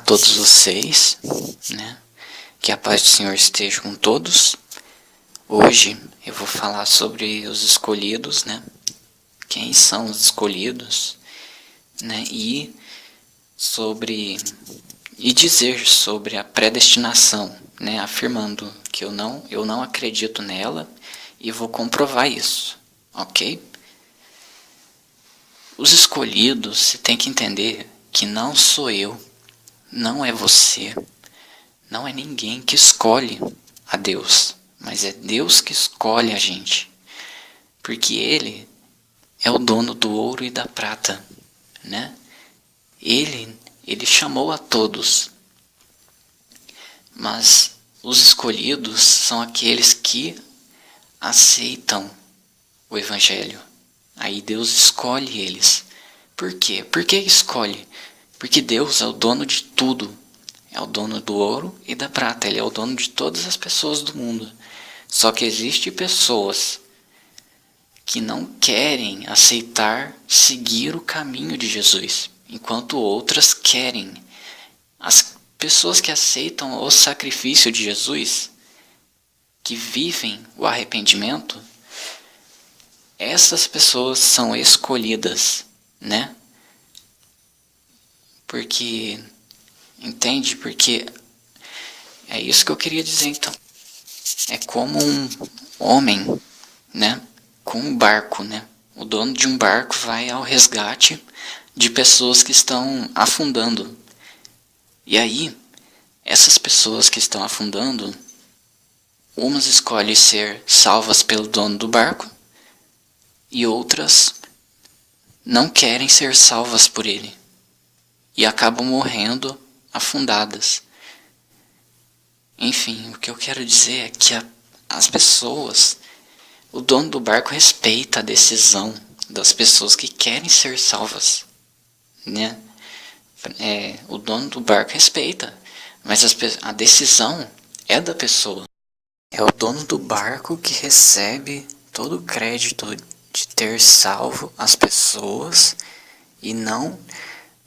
todos vocês, né? Que a paz do Senhor esteja com todos. Hoje eu vou falar sobre os escolhidos, né? Quem são os escolhidos, né? E dizer sobre a predestinação, né? Afirmando que eu não acredito nela e vou comprovar isso, ok? Os escolhidos, você tem que entender que não sou eu, não é você, não é ninguém que escolhe a Deus, mas é Deus que escolhe a gente, porque Ele é o dono do ouro e da prata, né? Ele chamou a todos, mas os escolhidos são aqueles que aceitam o Evangelho. Aí Deus escolhe eles. Por quê? Por que escolhe? Porque Deus é o dono de tudo. É o dono do ouro e da prata. Ele é o dono de todas as pessoas do mundo. Só que existem pessoas que não querem aceitar seguir o caminho de Jesus, enquanto outras querem. As pessoas que aceitam o sacrifício de Jesus, que vivem o arrependimento, essas pessoas são escolhidas, né? Porque, entende? Porque é isso que eu queria dizer, então. É como um homem, né? Com um barco, né? O dono de um barco vai ao resgate de pessoas que estão afundando. E aí, essas pessoas que estão afundando, umas escolhem ser salvas pelo dono do barco, e outras não querem ser salvas por ele e acabam morrendo afundadas. Enfim, o que eu quero dizer é que as pessoas, o dono do barco respeita a decisão das pessoas que querem ser salvas, né? O dono do barco respeita, mas a decisão é da pessoa. É o dono do barco que recebe todo o crédito de ter salvo as pessoas e não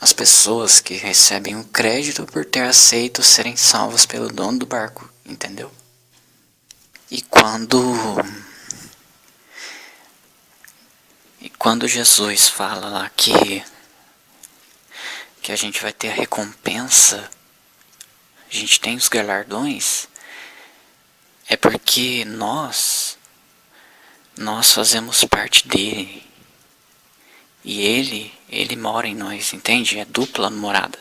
as pessoas que recebem o crédito por ter aceito serem salvas pelo dono do barco, entendeu? E quando Jesus fala lá que a gente vai ter a recompensa, a gente tem os galardões, é porque nós fazemos parte dele. E ele mora em nós, entende? É dupla morada.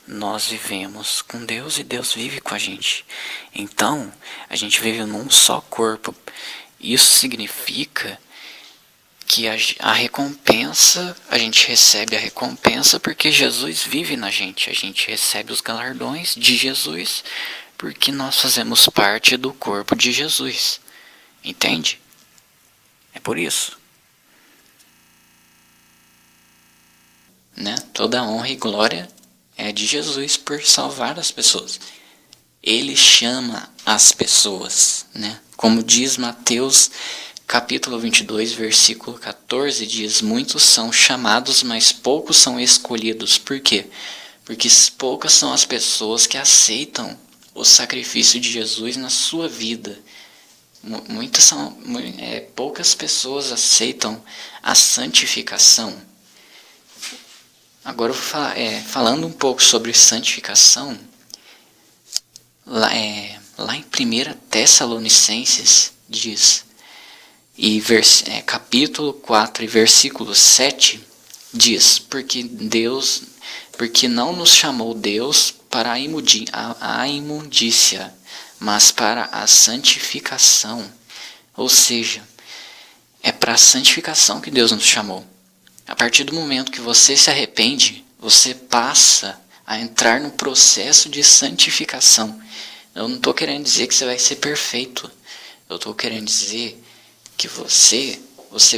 Nós vivemos com Deus e Deus vive com a gente. Então, a gente vive num só corpo. Isso significa que a recompensa, a gente recebe a recompensa porque Jesus vive na gente. A gente recebe os galardões de Jesus porque nós fazemos parte do corpo de Jesus. Entende? É por isso. Né? Toda a honra e glória é de Jesus por salvar as pessoas. Ele chama as pessoas, né? Como diz Mateus capítulo 22, versículo 14, diz: muitos são chamados, mas poucos são escolhidos. Por quê? Porque poucas são as pessoas que aceitam o sacrifício de Jesus na sua vida. Poucas pessoas aceitam a santificação. Agora eu vou falar, falando um pouco sobre santificação, lá em 1 Tessalonicenses diz, capítulo 4 e versículo 7 diz, porque não nos chamou Deus para a imundícia, mas para a santificação. Ou seja, é para a santificação que Deus nos chamou. A partir do momento que você se arrepende, você passa a entrar no processo de santificação. Eu não estou querendo dizer que você vai ser perfeito. Eu estou querendo dizer que você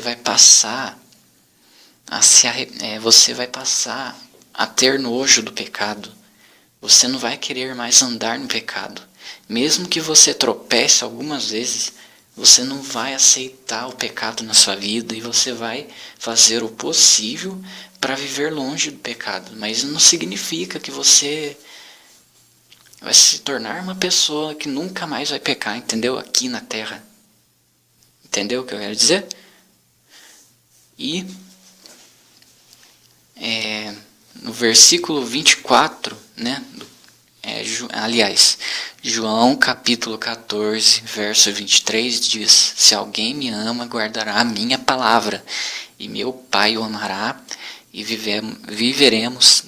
vai passar você vai passar a ter nojo do pecado. Você não vai querer mais andar no pecado. Mesmo que você tropece algumas vezes, você não vai aceitar o pecado na sua vida e você vai fazer o possível para viver longe do pecado. Mas não significa que você vai se tornar uma pessoa que nunca mais vai pecar, entendeu? Aqui na terra. Entendeu o que eu quero dizer? E no versículo 24, né? Aliás, João capítulo 14, verso 23 diz: se alguém me ama, guardará a minha palavra, e meu Pai o amará, e viveremos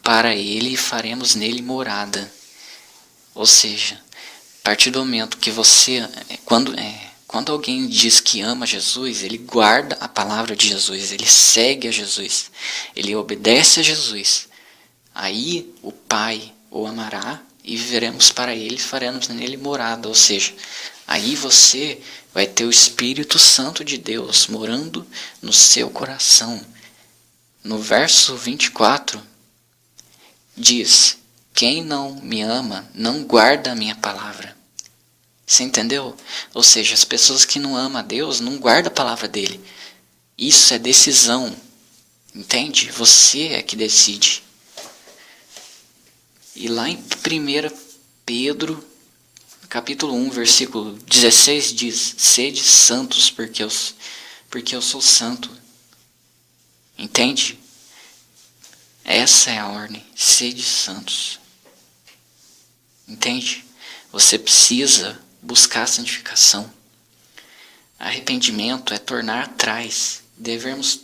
para ele e faremos nele morada. Ou seja, a partir do momento que você, quando alguém diz que ama Jesus, ele guarda a palavra de Jesus, ele segue a Jesus, ele obedece a Jesus. Aí o Pai o amará e viveremos para ele e faremos nele morada. Ou seja, aí você vai ter o Espírito Santo de Deus morando no seu coração. No verso 24 diz: quem não me ama não guarda a minha palavra. Você entendeu? Ou seja, as pessoas que não amam a Deus não guardam a palavra dele. Isso é decisão. Entende? Você é que decide. E lá em 1 Pedro, capítulo 1, versículo 16 diz: sede santos porque eu sou santo. Entende? Essa é a ordem. Sede santos. Entende? Você precisa buscar a santificação. Arrependimento é tornar atrás. Devemos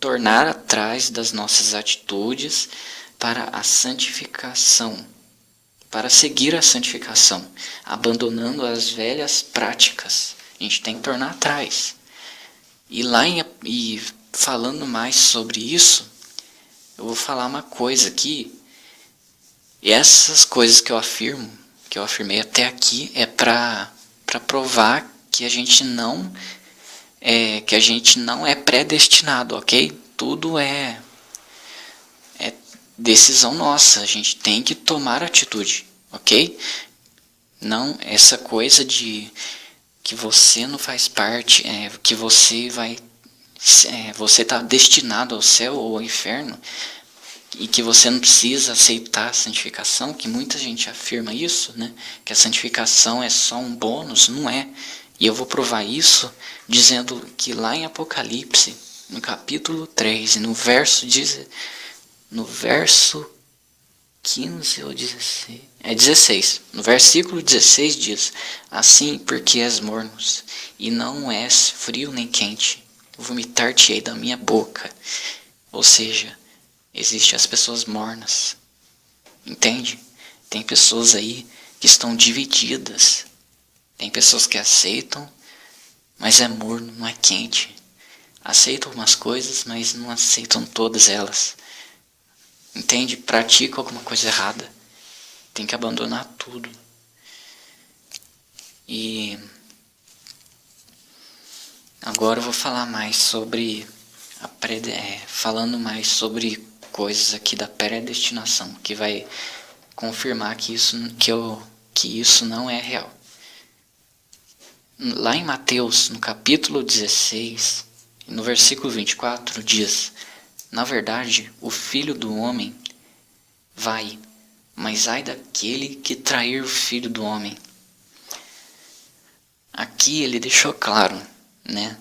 tornar atrás das nossas atitudes para a santificação. Para seguir a santificação. Abandonando as velhas práticas. A gente tem que tornar atrás. E falando mais sobre isso, eu vou falar uma coisa aqui. E essas coisas que eu afirmei até aqui, é para provar que a gente não é predestinado, ok? Tudo é decisão nossa, a gente tem que tomar atitude, ok? Não essa coisa de que você não faz parte, que você está destinado ao céu ou ao inferno, e que você não precisa aceitar a santificação, que muita gente afirma isso, né? Que a santificação é só um bônus, não é. E eu vou provar isso dizendo que lá em Apocalipse, no capítulo 3, no verso 15 ou 16, 16, no versículo 16 diz: assim, porque és mornos, e não és frio nem quente, vomitar-te-ei da minha boca. Ou seja, existem as pessoas mornas, entende? Tem pessoas aí que estão divididas. Tem pessoas que aceitam, mas é morno, não é quente. Aceitam algumas coisas, mas não aceitam todas elas. Entende? Pratica alguma coisa errada. Tem que abandonar tudo. E agora eu vou falar mais sobre falando mais sobre coisas aqui da predestinação, que vai confirmar que isso não é real. Lá em Mateus, no capítulo 16, no versículo 24, diz: na verdade, o Filho do Homem vai, mas ai daquele que trair o Filho do Homem. Aqui ele deixou claro, né,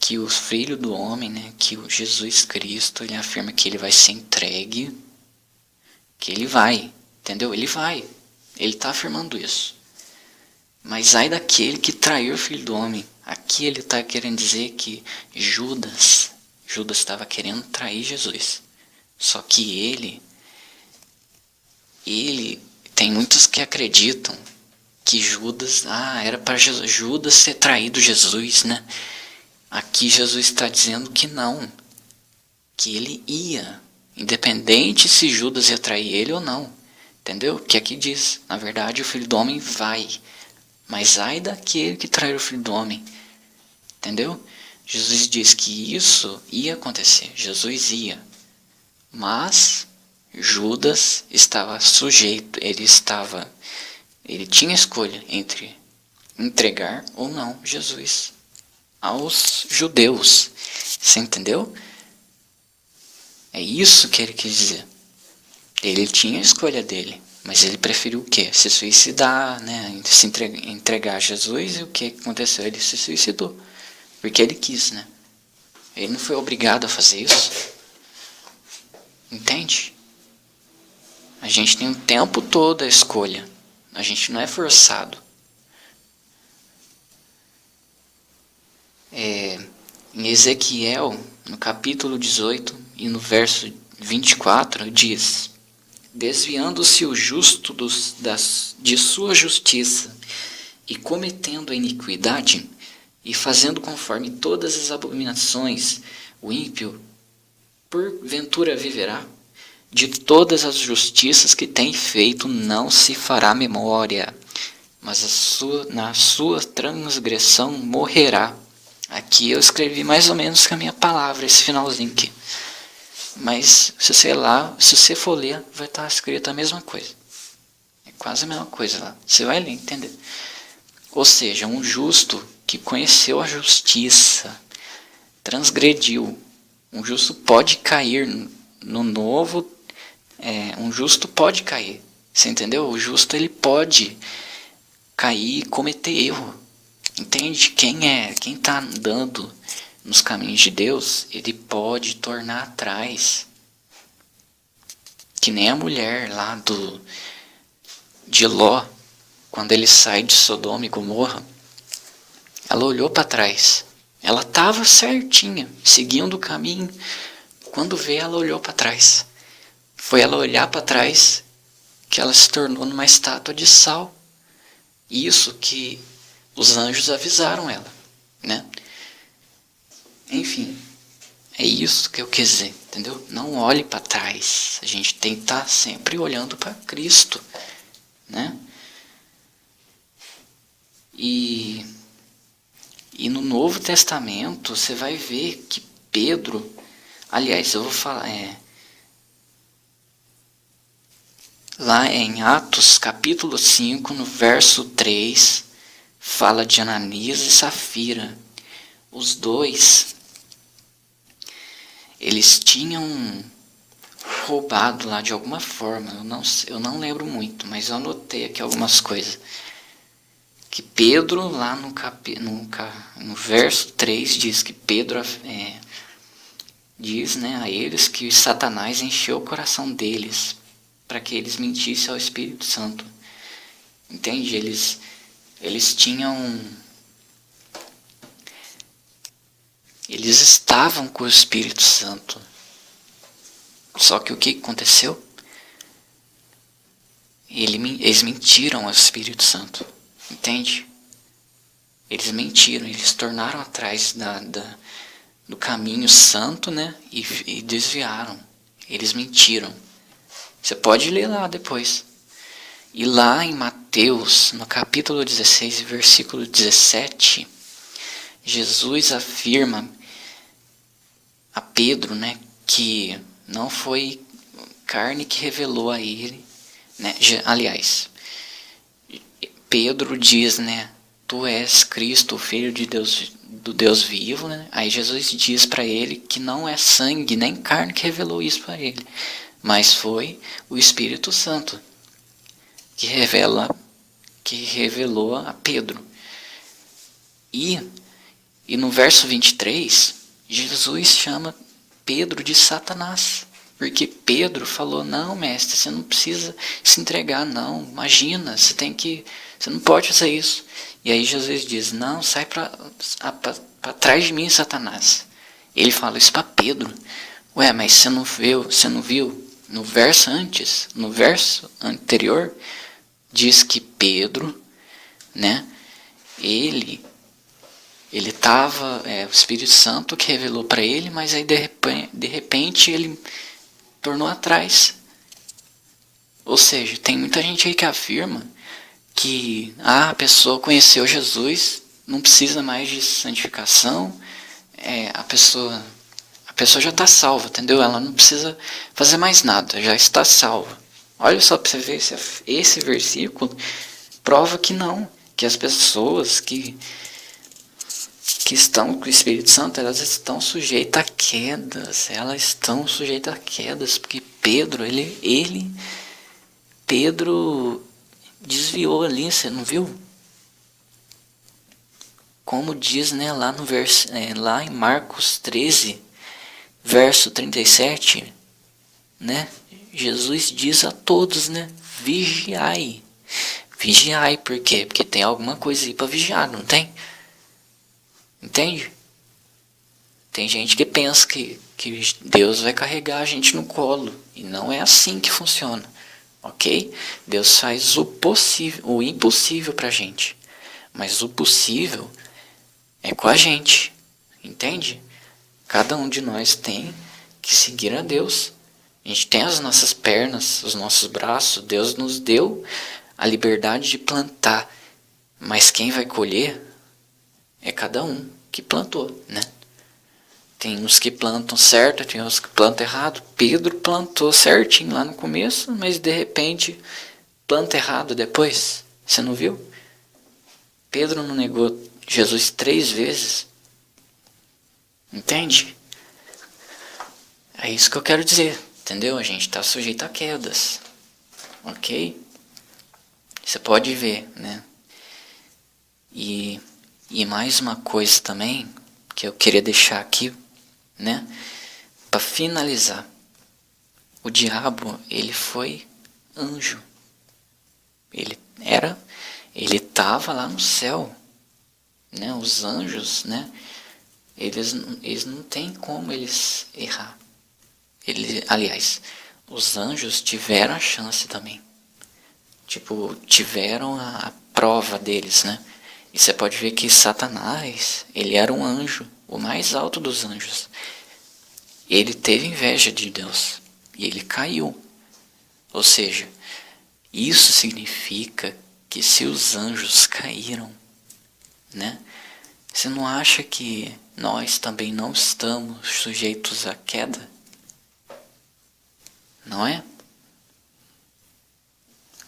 que o Filho do Homem, né, que o Jesus Cristo, ele afirma que ele vai ser entregue, que ele vai, entendeu? Ele vai, ele está afirmando isso. Mas ai daquele que trair o Filho do Homem. Aqui ele está querendo dizer que Judas estava querendo trair Jesus. Só que ele tem muitos que acreditam que Judas, era para Judas ser traído Jesus, né? Aqui Jesus está dizendo que não, que ele ia, independente se Judas ia trair ele ou não, entendeu? Que aqui diz, na verdade o Filho do Homem vai, mas ai daquele que trair o Filho do Homem, entendeu? Jesus diz que isso ia acontecer, Jesus ia, mas Judas estava sujeito, ele tinha escolha entre entregar ou não Jesus aos judeus. Você entendeu? É isso que ele quis dizer. Ele tinha a escolha dele. Mas ele preferiu o quê? Se suicidar, né? Se entregar a Jesus, e o que aconteceu? Ele se suicidou. Porque ele quis, né? Ele não foi obrigado a fazer isso. Entende? A gente tem o tempo todo a escolha. A gente não é forçado. Em Ezequiel, no capítulo 18 e no verso 24, diz: desviando-se o justo de sua justiça e cometendo a iniquidade e fazendo conforme todas as abominações, o ímpio porventura viverá? De todas as justiças que tem feito não se fará memória, mas na sua transgressão morrerá. Aqui eu escrevi mais ou menos com a minha palavra, esse finalzinho aqui. Mas se você for ler, vai estar escrito a mesma coisa. É quase a mesma coisa lá. Você vai ler, entender? Ou seja, um justo que conheceu a justiça, transgrediu. Um justo pode cair no novo. Um justo pode cair. Você entendeu? O justo ele pode cair e cometer erro. Entende? Quem está andando nos caminhos de Deus, ele pode tornar atrás. Que nem a mulher lá de Ló, quando ele sai de Sodoma e Gomorra, ela olhou para trás. Ela estava certinha, seguindo o caminho. Quando vê, ela olhou para trás. Foi ela olhar para trás que ela se tornou numa estátua de sal. Isso que os anjos avisaram ela, né? Enfim, é isso que eu quis dizer, entendeu? Não olhe para trás. A gente tem que estar sempre olhando para Cristo, né? E no Novo Testamento você vai ver que Pedro, aliás, eu vou falar, lá em Atos capítulo 5, no verso 3, fala de Ananias e Safira. Os dois, eles tinham roubado lá de alguma forma. Eu não lembro muito, mas eu anotei aqui algumas coisas. Que Pedro, lá no verso 3, diz que Pedro diz, né, a eles que Satanás encheu o coração deles para que eles mentissem ao Espírito Santo. Entende? Eles estavam com o Espírito Santo. Só que o que aconteceu? Eles mentiram ao Espírito Santo. Entende? Eles mentiram, eles tornaram atrás do caminho santo, né? E desviaram. Eles mentiram. Você pode ler lá depois. E lá em Mateus, no capítulo 16, versículo 17, Jesus afirma a Pedro, né, que não foi carne que revelou a ele, né? Aliás, Pedro diz, né, tu és Cristo, o Filho de Deus, do Deus vivo, né? Aí Jesus diz para ele que não é sangue nem carne que revelou isso para ele, mas foi o Espírito Santo que revelou a Pedro. E no verso 23, Jesus chama Pedro de Satanás. Porque Pedro falou, não, mestre, você não precisa se entregar, não. Imagina, você não pode fazer isso. E aí Jesus diz, não, sai para trás de mim, Satanás. Ele fala isso para Pedro. Ué, mas você não viu? No verso anterior, diz que Pedro, né, ele estava, o Espírito Santo que revelou para ele, mas aí de repente ele tornou atrás. Ou seja, tem muita gente aí que afirma que a pessoa conheceu Jesus, não precisa mais de santificação, a pessoa já está salva, entendeu? Ela não precisa fazer mais nada, já está salva. Olha só para você ver, esse versículo prova que não, que as pessoas que estão com o Espírito Santo, elas estão sujeitas a quedas, porque Pedro Pedro desviou ali, você não viu? Como diz, né, lá no lá em Marcos 13, verso 37, né? Jesus diz a todos, né? Vigiai. Vigiai, por quê? Porque tem alguma coisa aí para vigiar, não tem? Entende? Tem gente que pensa que Deus vai carregar a gente no colo. E não é assim que funciona. Ok? Deus faz o possível, o impossível pra gente. Mas o possível é com a gente. Entende? Cada um de nós tem que seguir a Deus. A gente tem as nossas pernas, os nossos braços. Deus nos deu a liberdade de plantar. Mas quem vai colher é cada um que plantou, né? Tem uns que plantam certo, tem uns que plantam errado. Pedro plantou certinho lá no começo, mas de repente planta errado depois. Você não viu? Pedro não negou Jesus 3 vezes. Entende? É isso que eu quero dizer. Entendeu? A gente está sujeito a quedas. Ok? Você pode ver, né? E mais uma coisa também que eu queria deixar aqui, né? Para finalizar, o diabo, ele foi anjo. Ele estava lá no céu, né? Os anjos, né? Eles não tem como eles errar. Aliás, os anjos tiveram a chance também. Tipo, tiveram a prova deles, né? E você pode ver que Satanás, ele era um anjo, o mais alto dos anjos. Ele teve inveja de Deus e ele caiu. Ou seja, isso significa que se os anjos caíram, né? Você não acha que nós também não estamos sujeitos à queda? Não é?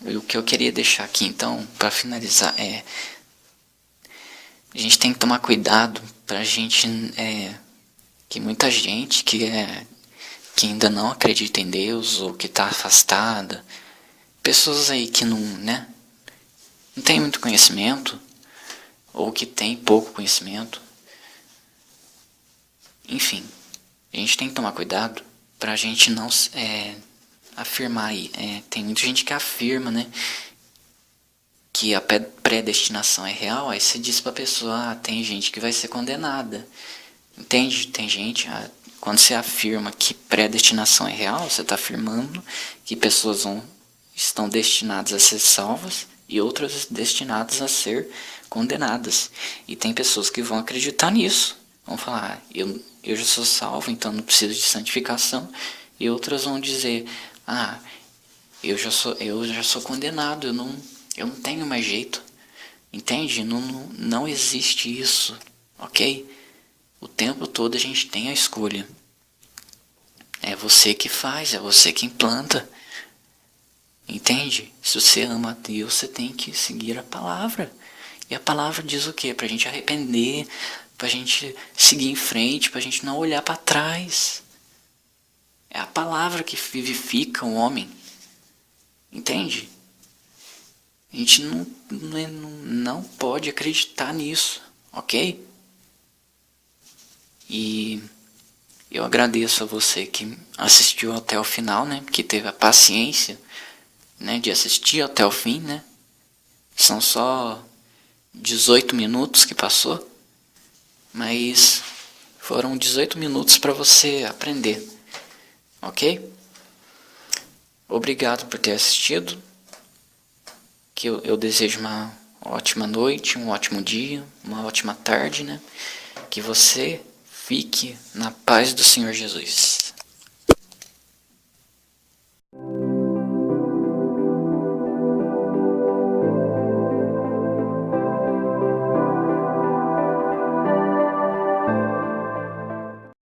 E o que eu queria deixar aqui então, para finalizar, é a gente tem que tomar cuidado pra gente, que muita gente que ainda não acredita em Deus ou que está afastada, pessoas aí que não, né, não tem muito conhecimento ou que tem pouco conhecimento, enfim, a gente tem que tomar cuidado pra gente não afirmar aí. Tem muita gente que afirma, né, que a predestinação é real, aí você diz pra pessoa, tem gente que vai ser condenada. Entende? Tem gente, quando você afirma que predestinação é real, você está afirmando que pessoas estão destinadas a ser salvas e outras destinadas a ser condenadas. E tem pessoas que vão acreditar nisso. Vão falar, eu já sou salvo, então não preciso de santificação. E outras vão dizer, eu já sou condenado, eu não tenho mais jeito. Entende? Não existe isso, ok? O tempo todo a gente tem a escolha. É você que faz, é você que implanta. Entende? Se você ama a Deus, você tem que seguir a palavra. E a palavra diz o quê? Pra gente arrepender, pra gente seguir em frente, pra gente não olhar para trás. É a palavra que vivifica o homem. Entende? A gente não pode acreditar nisso, ok? E eu agradeço a você que assistiu até o final, né? Que teve a paciência, né, de assistir até o fim, né? São só 18 minutos que passou, mas foram 18 minutos para você aprender, ok? Obrigado por ter assistido. Que eu desejo uma ótima noite, um ótimo dia, uma ótima tarde, né? Que você fique na paz do Senhor Jesus.